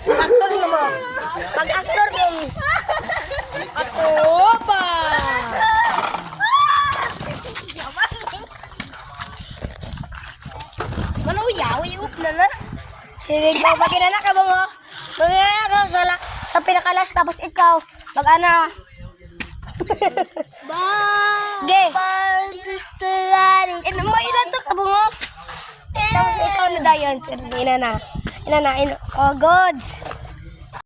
Aktor naman. Pag-aktor yung Ako pa. Manuyaw, iup na na. Sige, magpaginanak ka ba mo? Maginanak ka sa pinakalas, tapos ikaw, mag-ana. Ge. Ilan to ka ba mo? Tapos ikaw na dayon. Ina na. Oh, gods.